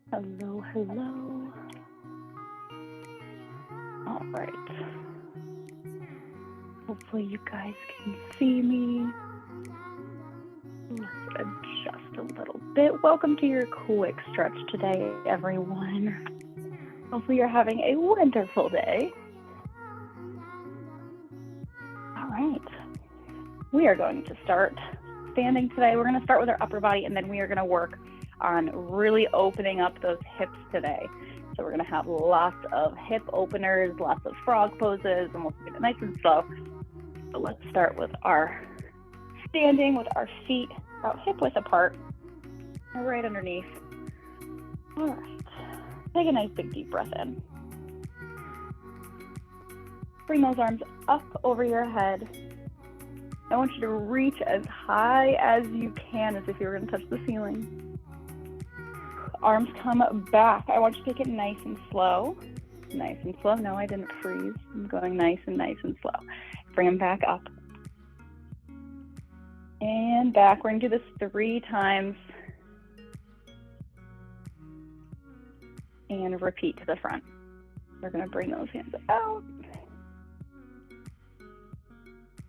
Hello, hello. All right. Hopefully you guys can see me. Let's adjust a little bit. Welcome to your quick stretch today, everyone. Hopefully you're having a wonderful day. All right. We are going to start standing today. We're going to start with our upper body, and then we are going to work on really opening up those hips today. So we're going to have lots of hip openers, lots of frog poses, and we'll take it nice and slow. So let's start with our standing with our feet about hip width apart, right underneath. All right. Take a nice big deep breath in. Bring those arms up over your head. I want you to reach as high as you can, as if you were going to touch the ceiling. Arms come back. I want you to take it nice and slow. Nice and slow. No, I didn't freeze. I'm going nice and slow. Bring them back up. And back. We're going to do this 3 times. And repeat to the front. We're going to bring those hands out.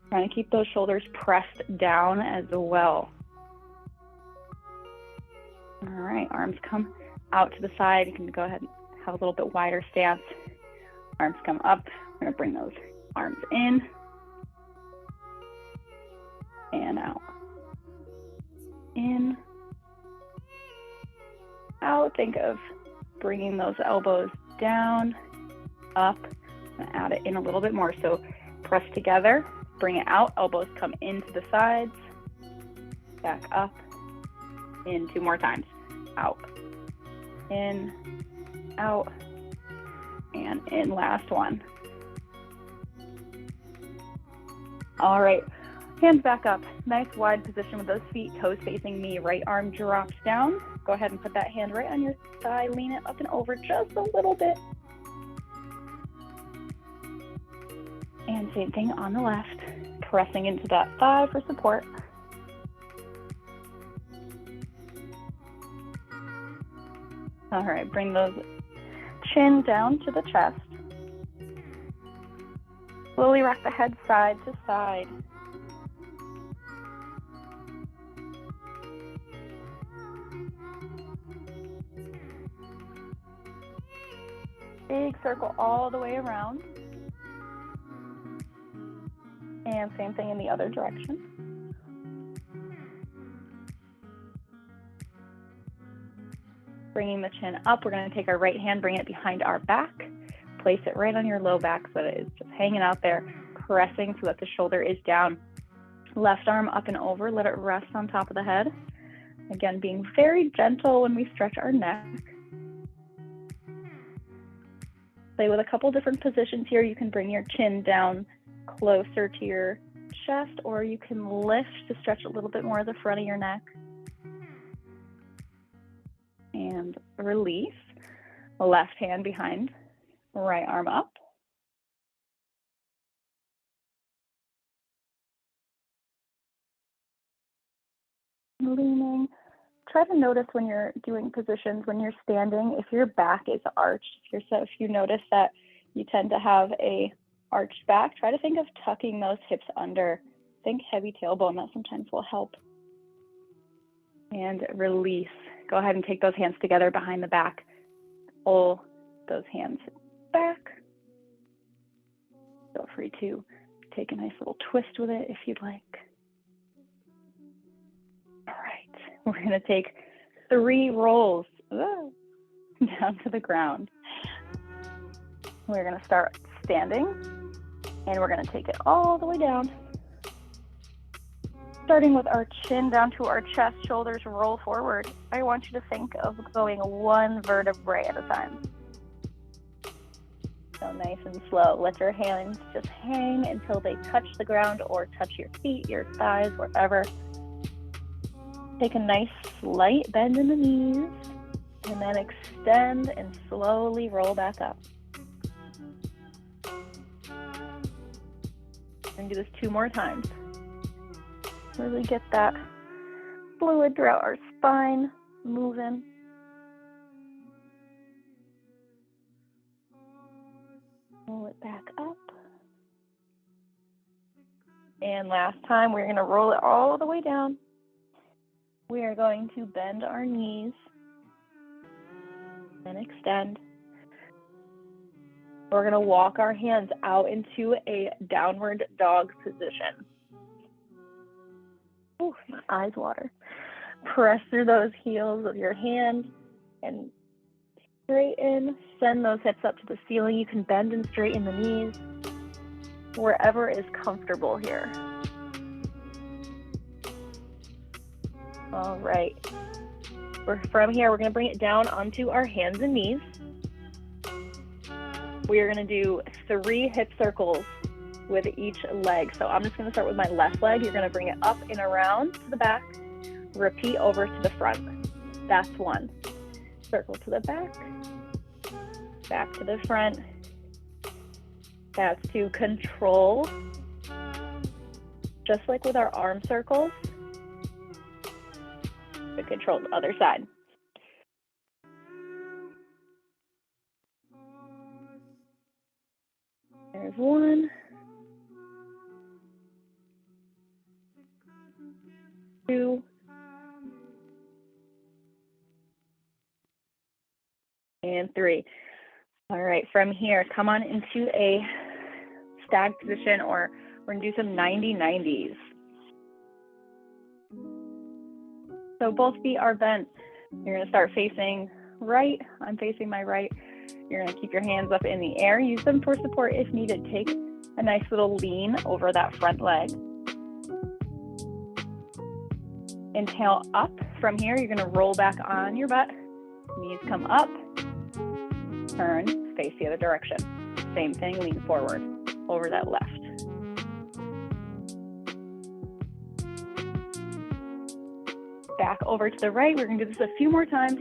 Trying to keep those shoulders pressed down as well. All right, arms come out to the side. You can go ahead and have a little bit wider stance. Arms come up. We're going to bring those arms in and out. In, out. Think of bringing those elbows down, up, and add it in a little bit more. So press together, bring it out. Elbows come into the sides, back up. In 2 more times. Out. In. Out. And in. Last one. All right. Hands back up. Nice wide position with those feet, toes facing me. Right arm drops down. Go ahead and put that hand right on your thigh. Lean it up and over just a little bit. And same thing on the left. Pressing into that thigh for support. All right, bring those chin down to the chest. Slowly rock the head side to side. Big circle all the way around. And same thing in the other direction. Bringing the chin up, we're going to take our right hand, bring it behind our back, place it right on your low back so that it's just hanging out there, pressing so that the shoulder is down. Left arm up and over, let it rest on top of the head. Again, being very gentle when we stretch our neck. Play with a couple different positions here. You can bring your chin down closer to your chest, or you can lift to stretch a little bit more of the front of your neck. And release. Left hand behind, right arm up. Leaning. Try to notice when you're doing positions, when you're standing, if your back is arched. If you notice that you tend to have a arched back, try to think of tucking those hips under. Think heavy tailbone, that sometimes will help. And release. Go ahead and take those hands together behind the back. Pull those hands back. Feel free to take a nice little twist with it if you'd like. All right, we're going to take 3 rolls down to the ground. We're going to start standing, and we're going to take it all the way down. Starting with our chin down to our chest, shoulders roll forward. I want you to think of going 1 vertebrae at a time. So nice and slow. Let your hands just hang until they touch the ground or touch your feet, your thighs, wherever. Take a nice slight bend in the knees, and then extend and slowly roll back up. We're going to do this 2 more times. Really get that fluid throughout our spine moving. Roll it back up. And last time, we're going to roll it all the way down. We are going to bend our knees and extend. We're going to walk our hands out into a downward dog position. Ooh, my eyes water. Press through those heels of your hands and straighten. Send those hips up to the ceiling. You can bend and straighten the knees, wherever is comfortable here. All right. From here, we're going to bring it down onto our hands and knees. We are going to do 3 hip circles with each leg. So I'm just going to start with my left leg. You're going to bring it up and around to the back. Repeat over to the front. That's 1. Circle to the back. Back to the front. That's 2. Control. Just like with our arm circles. To control the other side. There's 1. 2. And 3. All right, from here, come on into a stag position, or we're gonna do some 90-90s. So both feet are bent. You're gonna start facing right. I'm facing my right. You're gonna keep your hands up in the air. Use them for support if needed. Take a nice little lean over that front leg. Inhale up. From here, you're gonna roll back on your butt. Knees come up. Turn, face the other direction. Same thing, lean forward over that left. Back over to the right. We're gonna do this a few more times.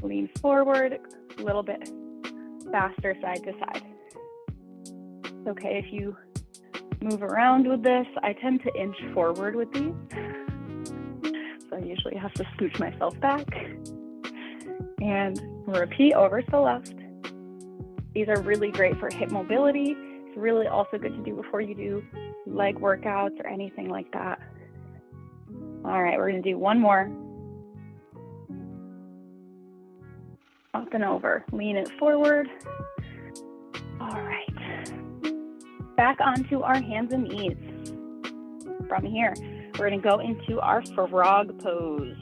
Lean forward, a little bit faster side to side. It's okay if you move around with this. I tend to inch forward with these. So I usually have to scooch myself back. And repeat over to the left. These are really great for hip mobility. It's really also good to do before you do leg workouts or anything like that. All right, we're gonna do 1 more. Up and over, lean it forward. All right, back onto our hands and knees. From here, we're gonna go into our frog pose.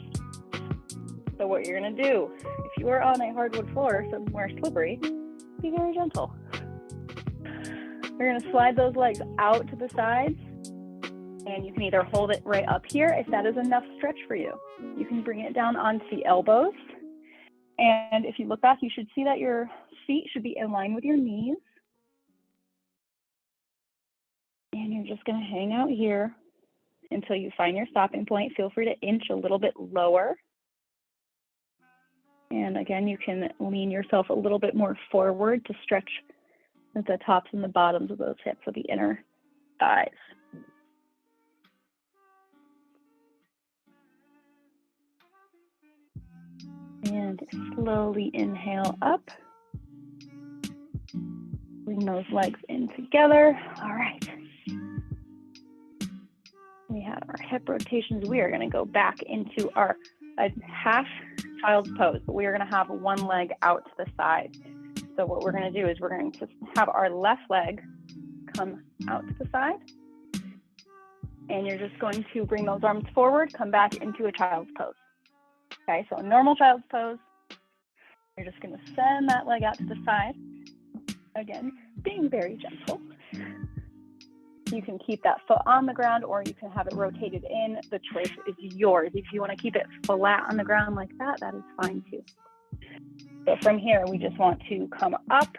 So what you're gonna do, if you are on a hardwood floor somewhere slippery, be very gentle. You're gonna slide those legs out to the sides, and you can either hold it right up here if that is enough stretch for you. You can bring it down onto the elbows. And if you look back, you should see that your feet should be in line with your knees. And you're just gonna hang out here until you find your stopping point. Feel free to inch a little bit lower. And again, you can lean yourself a little bit more forward to stretch at the tops and the bottoms of those hips of the inner thighs. And slowly inhale up. Bring those legs in together. All right. We have our hip rotations. We are going to go back into our half child's pose, but we are going to have 1 leg out to the side. So what we're going to do is we're going to have our left leg come out to the side. And you're just going to bring those arms forward, come back into a child's pose. Okay, so a normal child's pose. You're just going to send that leg out to the side. Again, being very gentle. You can keep that foot on the ground, or you can have it rotated in. The choice is yours. If you want to keep it flat on the ground like that, that is fine too. So from here, we just want to come up,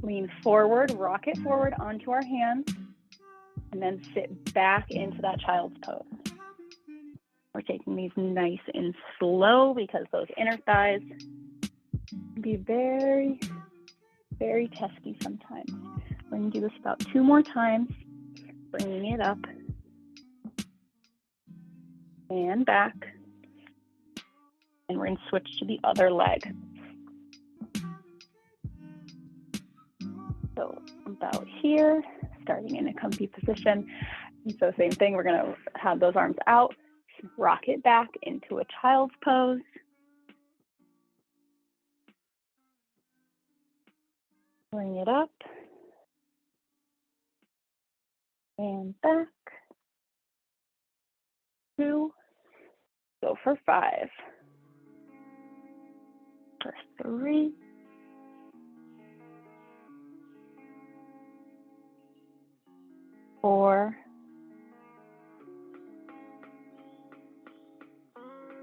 lean forward, rock it forward onto our hands, and then sit back into that child's pose. We're taking these nice and slow because those inner thighs can be very, very testy sometimes. We're going to do this about 2 more times, bringing it up and back. And we're going to switch to the other leg. So about here, starting in a comfy position. And so same thing, we're going to have those arms out, rock it back into a child's pose. Bring it up and back. 2, go for 5, for 3, 4,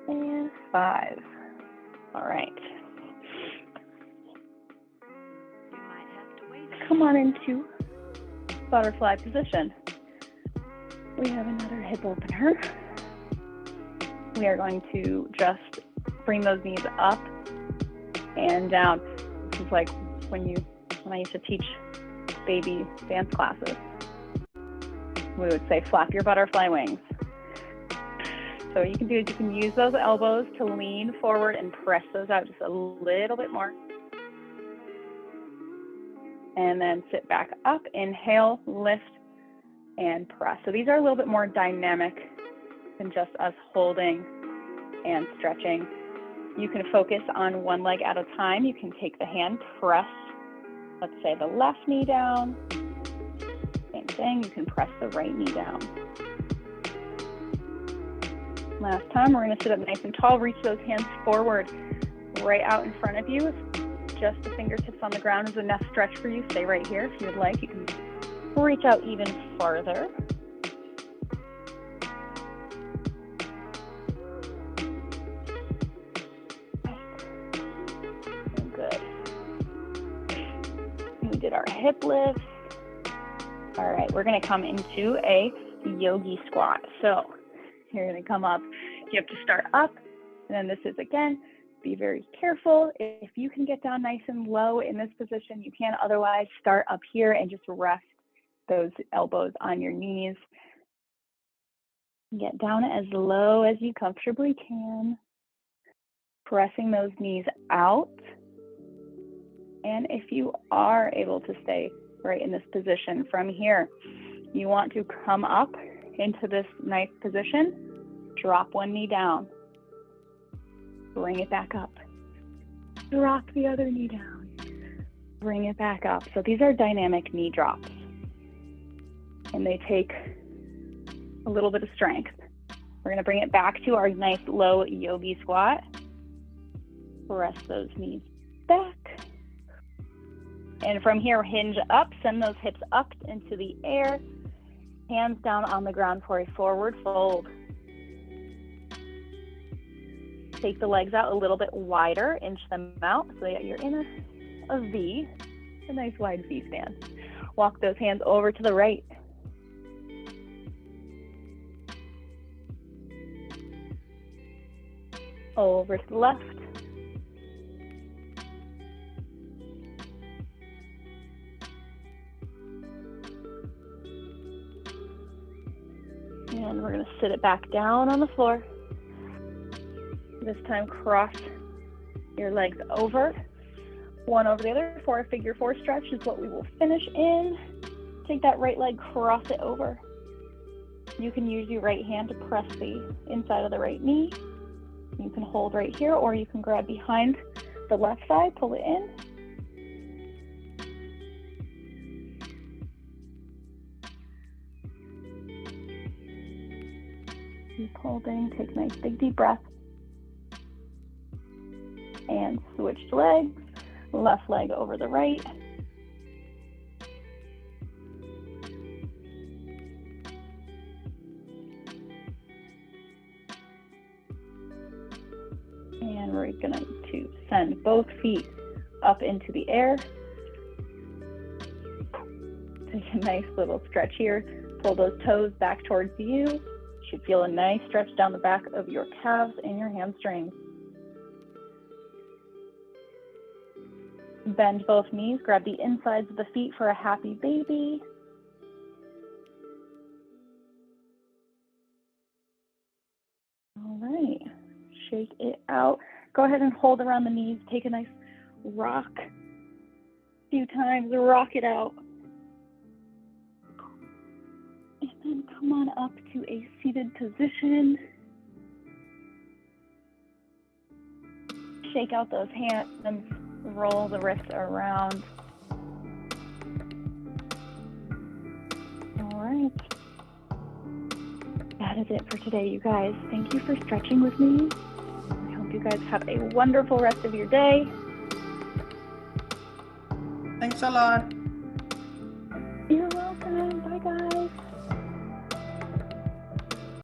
and 5. All right. Come on into butterfly position. We have another hip opener. We are going to just bring those knees up and down. This is like when I used to teach baby dance classes. We would say, flap your butterfly wings. So what you can do is you can use those elbows to lean forward and press those out just a little bit more. And then sit back up, inhale, lift, and press. So these are a little bit more dynamic than just us holding and stretching. You can focus on one leg at a time. You can take the hand, press, let's say the left knee down. Same thing, you can press the right knee down. Last time, we're going to sit up nice and tall, reach those hands forward, right out in front of you. If just the fingertips on the ground is enough stretch for you, stay right here. If you would like, you can reach out even farther. Good. We did our hip lifts. All right, we're going to come into a yogi squat. So you're going to come up. You have to start up, and then this is again. Be very careful. If you can get down nice and low in this position, you can. Otherwise, start up here and just rest those elbows on your knees. Get down as low as you comfortably can. Pressing those knees out. And if you are able to stay right in this position from here, you want to come up into this nice position, drop one knee down. Bring it back up. Drop the other knee down. Bring it back up. So these are dynamic knee drops. And they take a little bit of strength. We're going to bring it back to our nice low yogi squat. Press those knees back. And from here, hinge up. Send those hips up into the air. Hands down on the ground for a forward fold. Take the legs out a little bit wider, inch them out so that you're in a V, a nice wide V stand. Walk those hands over to the right. Over to the left. And we're going to sit it back down on the floor. This time, cross your legs over, one over the other for a figure 4 stretch is what we will finish in. Take that right leg, cross it over. You can use your right hand to press the inside of the right knee. You can hold right here, or you can grab behind the left side, pull it in. Keep holding, take a nice big deep breath. And switch legs, left leg over the right. And we're going to send both feet up into the air. Take a nice little stretch here. Pull those toes back towards you. should feel a nice stretch down the back of your calves and your hamstrings. Bend both knees, grab the insides of the feet for a happy baby. All right, shake it out. Go ahead and hold around the knees. Take a nice rock. A few times, rock it out. And then come on up to a seated position. Shake out those hands, roll the wrists around. All right. That is it for today, you guys. Thank you for stretching with me. I hope you guys have a wonderful rest of your day. Thanks a lot. You're welcome. Bye, guys.